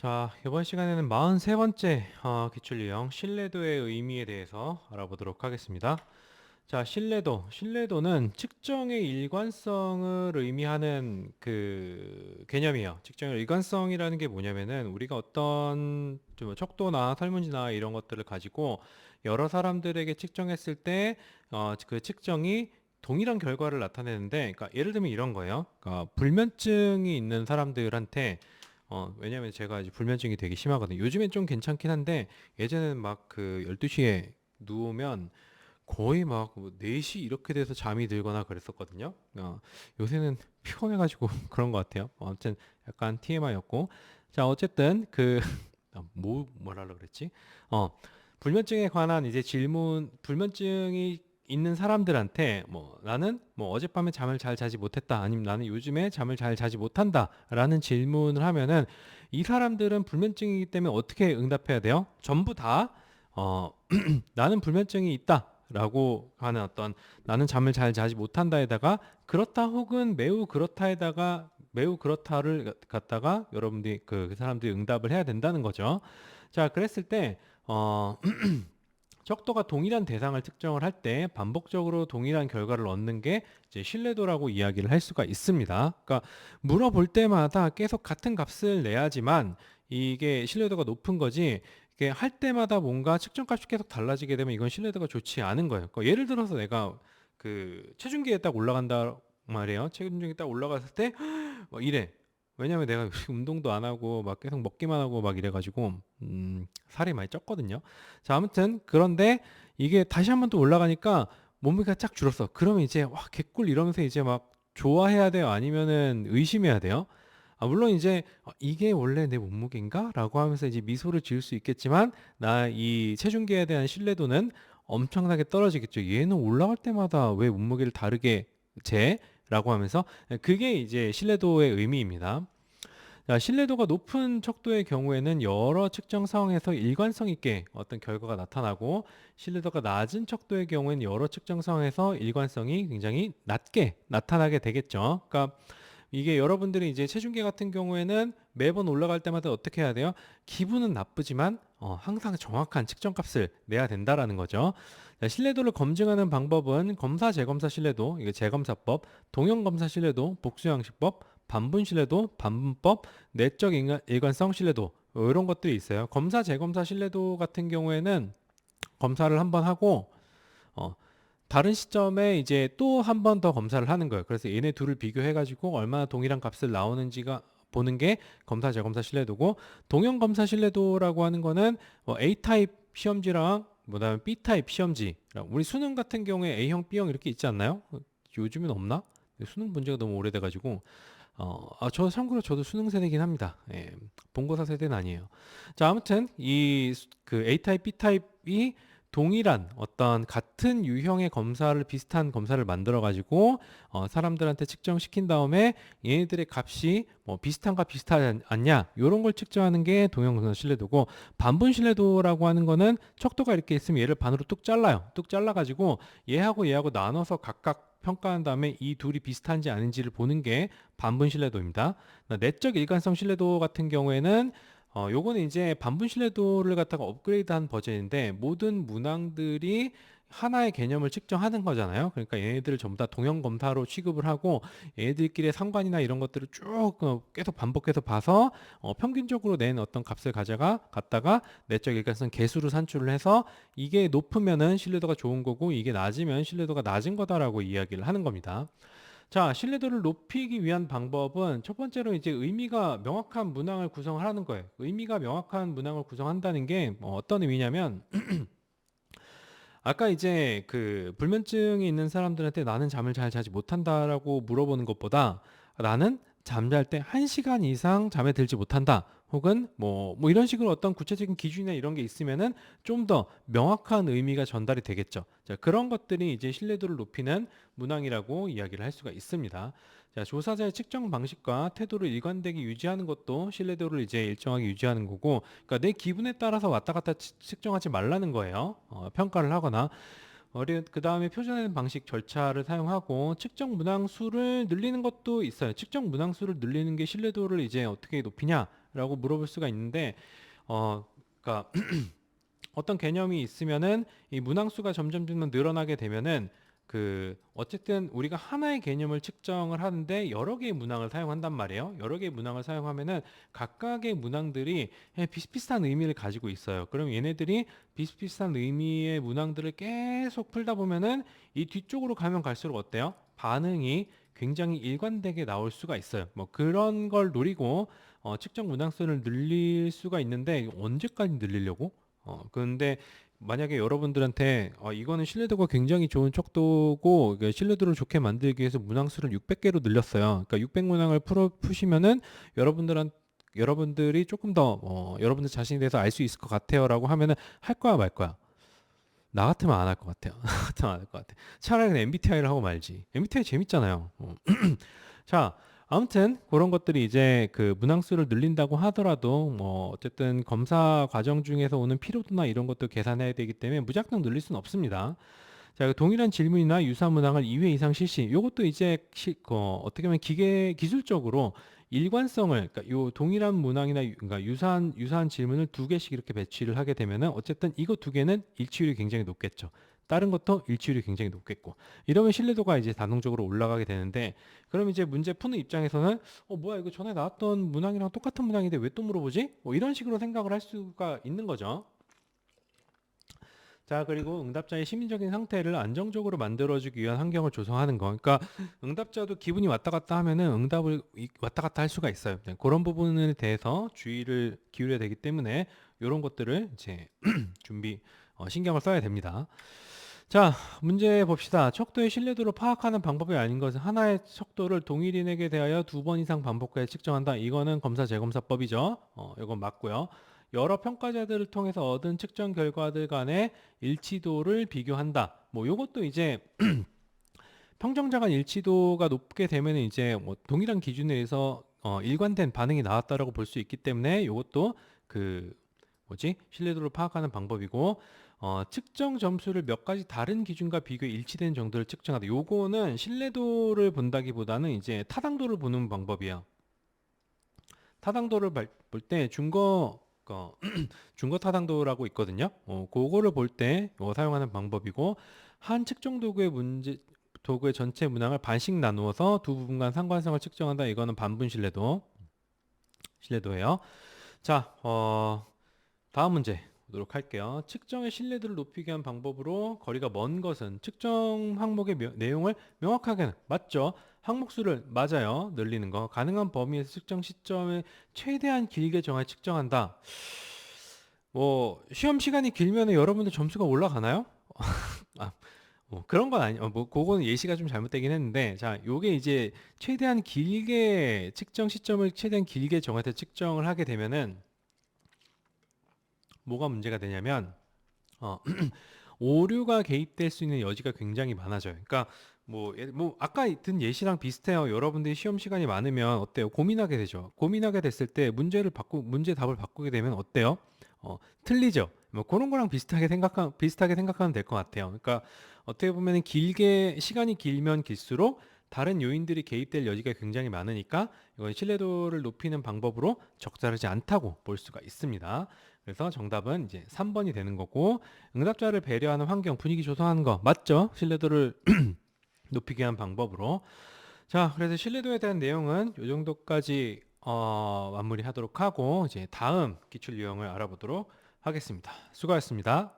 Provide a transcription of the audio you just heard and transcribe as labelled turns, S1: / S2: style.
S1: 자, 이번 시간에는 43번째 기출 유형 신뢰도의 의미에 대해서 알아보도록 하겠습니다. 자, 신뢰도는 측정의 일관성을 의미하는 그 개념이에요. 측정의 일관성이라는 게 뭐냐면은 우리가 어떤 좀 척도나 설문지나 이런 것들을 가지고 여러 사람들에게 측정했을 때 그 측정이 동일한 결과를 나타내는데, 그러니까 예를 들면 이런 거예요. 그러니까 불면증이 있는 사람들한테 왜냐면 제가 이제 불면증이 되게 심하거든요. 요즘엔 좀 괜찮긴 한데 예전에는 막 그 12시에 누우면 거의 막 4시 이렇게 돼서 잠이 들거나 그랬었거든요. 요새는 피곤해가지고 그런 것 같아요. 아무튼 약간 TMI였고. 자, 어쨌든 뭐라 그랬지? 어, 불면증에 관한 이제 질문, 불면증이 있는 사람들한테 뭐 나는 뭐 어젯밤에 잠을 잘 자지 못했다 아니면 나는 요즘에 잠을 잘 자지 못한다라는 질문을 하면은 이 사람들은 불면증이기 때문에 어떻게 응답해야 돼요? 전부 다 어, 나는 불면증이 있다라고 하는 어떤 나는 잠을 잘 자지 못한다에다가 그렇다 혹은 매우 그렇다에다가 매우 그렇다를 갖다가 여러분들이 그 사람들이 응답을 해야 된다는 거죠. 자, 그랬을 때 척도가 동일한 대상을 특정을 할 때 반복적으로 동일한 결과를 얻는 게 이제 신뢰도라고 이야기를 할 수가 있습니다. 그러니까 물어볼 때마다 계속 같은 값을 내야지만 이게 신뢰도가 높은 거지. 이게 할 때마다 뭔가 측정값이 계속 달라지게 되면 이건 신뢰도가 좋지 않은 거예요. 그러니까 예를 들어서 내가 그 체중계에 딱 올라간다 말이에요. 체중계에 딱 올라갔을 때 막 이래. 왜냐면 내가 운동도 안 하고 막 계속 먹기만 하고 막 이래가지고 살이 많이 쪘거든요. 자, 아무튼 그런데 이게 다시 한번 또 올라가니까 몸무게가 쫙 줄었어. 그러면 이제 와 개꿀 이러면서 이제 막 좋아해야 돼요? 아니면은 의심해야 돼요? 물론 이제 이게 원래 내 몸무게인가? 라고 하면서 이제 미소를 지을 수 있겠지만 나 이 체중계에 대한 신뢰도는 엄청나게 떨어지겠죠. 얘는 올라갈 때마다 왜 몸무게를 다르게 재? 라고 하면서 그게 이제 신뢰도의 의미입니다. 자, 신뢰도가 높은 척도의 경우에는 여러 측정 상황에서 일관성 있게 어떤 결과가 나타나고 신뢰도가 낮은 척도의 경우에는 여러 측정 상황에서 일관성이 굉장히 낮게 나타나게 되겠죠. 그러니까 이게 여러분들이 이제 체중계 같은 경우에는 매번 올라갈 때마다 어떻게 해야 돼요? 기분은 나쁘지만 항상 정확한 측정값을 내야 된다라는 거죠. 자, 신뢰도를 검증하는 방법은 검사, 재검사 신뢰도, 이게 재검사법, 동형 검사 신뢰도, 복수양식법, 반분 신뢰도, 반분법, 내적 일관성 신뢰도 이런 것들이 있어요. 검사, 재검사 신뢰도 같은 경우에는 검사를 한번 하고 어, 다른 시점에 이제 또 한 번 더 검사를 하는 거예요. 그래서 얘네 둘을 비교해 가지고 얼마나 동일한 값을 나오는지가 보는 게 검사 재검사 신뢰도고, 동형 검사 신뢰도라고 하는 거는 A 타입 시험지랑 그다음에 B 타입 시험지. 우리 수능 같은 경우에 A형, B형 이렇게 있지 않나요? 요즘은 없나? 수능 문제가 너무 오래돼 가지고 저 참고로 저도 수능 세대긴 합니다. 예, 본고사 세대는 아니에요. 자, 아무튼 이 그 A 타입, B 타입이 동일한 어떤 같은 유형의 검사를 비슷한 검사를 만들어 가지고 사람들한테 측정시킨 다음에 얘네들의 값이 뭐 비슷한가 비슷하지 않냐 이런 걸 측정하는 게 동형검사 신뢰도고, 반분 신뢰도라고 하는 거는 척도가 이렇게 있으면 얘를 반으로 뚝 잘라요. 뚝 잘라 가지고 얘하고 나눠서 각각 평가한 다음에 이 둘이 비슷한지 아닌지를 보는 게 반분 신뢰도입니다. 내적 일관성 신뢰도 같은 경우에는 요거는 이제 반분 신뢰도를 갖다가 업그레이드한 버전인데 모든 문항들이 하나의 개념을 측정하는 거잖아요. 그러니까 얘네들을 전부 다 동형 검사로 취급을 하고 얘네들끼리의 상관이나 이런 것들을 쭉 계속 반복해서 봐서 평균적으로 낸 어떤 값을 갖다가 내적 일관성 계수로 산출을 해서 이게 높으면은 신뢰도가 좋은 거고 이게 낮으면 신뢰도가 낮은 거다라고 이야기를 하는 겁니다. 자, 신뢰도를 높이기 위한 방법은 첫 번째로 이제 의미가 명확한 문항을 구성하는 거예요. 의미가 명확한 문항을 구성한다는 게 어떤 의미냐면 아까 이제 그 불면증이 있는 사람들한테 나는 잠을 잘 자지 못한다라고 물어보는 것보다 나는 잠잘 때 1시간 이상 잠에 들지 못한다. 혹은 뭐 이런 식으로 어떤 구체적인 기준이나 이런 게 있으면은 좀 더 명확한 의미가 전달이 되겠죠. 자, 그런 것들이 이제 신뢰도를 높이는 문항이라고 이야기를 할 수가 있습니다. 자, 조사자의 측정 방식과 태도를 일관되게 유지하는 것도 신뢰도를 이제 일정하게 유지하는 거고, 그러니까 내 기분에 따라서 왔다 갔다 측정하지 말라는 거예요. 평가를 하거나 그 다음에 표준화된 방식 절차를 사용하고 측정 문항 수를 늘리는 것도 있어요. 측정 문항 수를 늘리는 게 신뢰도를 이제 어떻게 높이냐? 라고 물어볼 수가 있는데 그러니까 어떤 개념이 있으면은 이 문항수가 점점 늘어나게 되면은 어쨌든 우리가 하나의 개념을 측정을 하는데 여러 개의 문항을 사용한단 말이에요. 여러 개의 문항을 사용하면은 각각의 문항들이 비슷비슷한 의미를 가지고 있어요. 그럼 얘네들이 비슷비슷한 의미의 문항들을 계속 풀다 보면은 이 뒤쪽으로 가면 갈수록 어때요? 반응이 굉장히 일관되게 나올 수가 있어요. 뭐 그런 걸 노리고 측정 문항수를 늘릴 수가 있는데 언제까지 늘리려고? 근데 만약에 여러분들한테 이거는 신뢰도가 굉장히 좋은 척도고 신뢰도를 좋게 만들기 위해서 문항수를 600개로 늘렸어요. 그러니까 600문항을 푸시면은 여러분들이 조금 더 여러분들 자신에 대해서 알 수 있을 것 같아요라고 하면은 할 거야 말 거야? 나 같으면 안 할 것 같아요. 나 같으면 안 할 것 같아. 차라리 그냥 MBTI를 하고 말지. MBTI 재밌잖아요. 자, 아무튼 그런 것들이 이제 문항수를 늘린다고 하더라도 뭐 어쨌든 검사 과정 중에서 오는 피로도나 이런 것도 계산해야 되기 때문에 무작정 늘릴 수는 없습니다. 자, 동일한 질문이나 유사한 문항을 2회 이상 실시. 이것도 이제 어떻게 보면 기술적으로 일관성을, 그러니까 요 동일한 문항이나 그러니까 유사한 질문을 두 개씩 이렇게 배치를 하게 되면은 어쨌든 이거 두 개는 일치율이 굉장히 높겠죠. 다른 것도 일치율이 굉장히 높겠고 이러면 신뢰도가 이제 자동적으로 올라가게 되는데, 그럼 이제 문제 푸는 입장에서는 뭐야 이거 전에 나왔던 문항이랑 똑같은 문항인데 왜 또 물어보지? 뭐 이런 식으로 생각을 할 수가 있는 거죠. 자, 그리고 응답자의 심리적인 상태를 안정적으로 만들어주기 위한 환경을 조성하는 거. 그러니까 응답자도 기분이 왔다 갔다 하면은 응답을 왔다 갔다 할 수가 있어요. 네, 그런 부분에 대해서 주의를 기울여야 되기 때문에 이런 것들을 이제 신경을 써야 됩니다. 자, 문제 봅시다. 척도의 신뢰도를 파악하는 방법이 아닌 것은 하나의 척도를 동일인에게 대하여 2번 이상 반복해 측정한다. 이거는 검사 재검사법이죠. 이건 맞고요. 여러 평가자들을 통해서 얻은 측정 결과들 간의 일치도를 비교한다. 뭐 요것도 이제 평정자 간 일치도가 높게 되면 이제 뭐 동일한 기준에 의해서 일관된 반응이 나왔다라고 볼 수 있기 때문에 요것도 신뢰도를 파악하는 방법이고, 측정 점수를 몇 가지 다른 기준과 비교해 일치된 정도를 측정하다. 요거는 신뢰도를 본다기보다는 이제 타당도를 보는 방법이에요. 타당도를 볼 때 중거 타당도라고 있거든요. 그거를 볼 때 사용하는 방법이고, 한 측정 도구의 전체 문항을 반씩 나누어서 두 부분 간 상관성을 측정한다. 이거는 반분 신뢰도예요. 자, 다음 문제 보도록 할게요. 측정의 신뢰도를 높이기 위한 방법으로 거리가 먼 것은 측정 항목의 내용을 명확하게 맞죠? 항목 수를 맞아요. 늘리는 거. 가능한 범위에서 측정 시점을 최대한 길게 정해 측정한다. 뭐 시험 시간이 길면 여러분들 점수가 올라가나요? 아, 뭐 그런 건 아니. 뭐 그거는 예시가 좀 잘못되긴 했는데, 자, 요게 이제 최대한 길게 측정 시점을 최대한 길게 정해서 측정을 하게 되면은 뭐가 문제가 되냐면 어, 오류가 개입될 수 있는 여지가 굉장히 많아져요. 그러니까 뭐 아까 든 예시랑 비슷해요. 여러분들이 시험 시간이 많으면 어때요? 고민하게 되죠. 고민하게 됐을 때 문제 답을 바꾸게 되면 어때요? 틀리죠. 뭐 그런 거랑 비슷하게 생각하면 될 것 같아요. 그러니까 어떻게 보면 시간이 길면 길수록 다른 요인들이 개입될 여지가 굉장히 많으니까 이건 신뢰도를 높이는 방법으로 적절하지 않다고 볼 수가 있습니다. 그래서 정답은 이제 3번이 되는 거고, 응답자를 배려하는 환경, 분위기 조성하는 거 맞죠? 신뢰도를 높이기 위한 방법으로. 자, 그래서 신뢰도에 대한 내용은 이 정도까지 마무리하도록 하고 이제 다음 기출 유형을 알아보도록 하겠습니다. 수고하셨습니다.